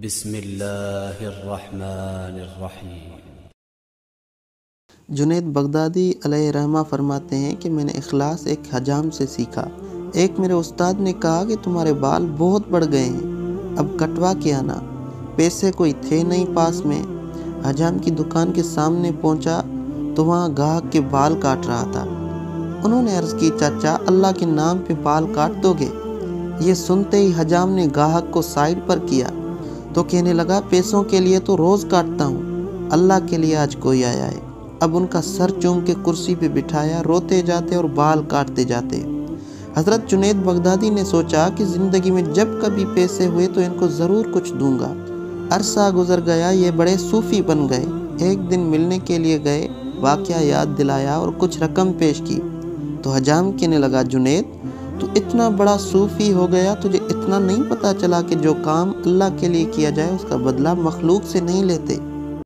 بسم اللہ الرحمن الرحیم۔ جنید بغدادی علیہ رحمہ فرماتے ہیں کہ میں نے اخلاص ایک حجام سے سیکھا۔ ایک میرے استاد نے کہا کہ تمہارے بال بہت بڑھ گئے ہیں، اب کٹوا کے آنا۔ پیسے کوئی تھے نہیں پاس میں۔ حجام کی دکان کے سامنے پہنچا تو وہاں گاہک کے بال کاٹ رہا تھا۔ انہوں نے عرض کی، چاچا اللہ کے نام پہ بال کاٹ دو گے؟ یہ سنتے ہی حجام نے گاہک کو سائڈ پر کیا تو کہنے لگا، پیسوں کے لیے تو روز کاٹتا ہوں، اللہ کے لیے آج کوئی آیا ہے۔ اب ان کا سر چوم کے کرسی پہ بٹھایا، روتے جاتے اور بال کاٹتے جاتے۔ حضرت جنید بغدادی نے سوچا کہ زندگی میں جب کبھی پیسے ہوئے تو ان کو ضرور کچھ دوں گا۔ عرصہ گزر گیا، یہ بڑے صوفی بن گئے۔ ایک دن ملنے کے لیے گئے، واقعہ یاد دلایا اور کچھ رقم پیش کی تو حجام کہنے لگا، جنید تو اتنا بڑا صوفی ہو گیا، تجھے اتنا نہیں پتا چلا کہ جو کام اللہ کے لیے کیا جائے اس کا بدلہ مخلوق سے نہیں لیتے۔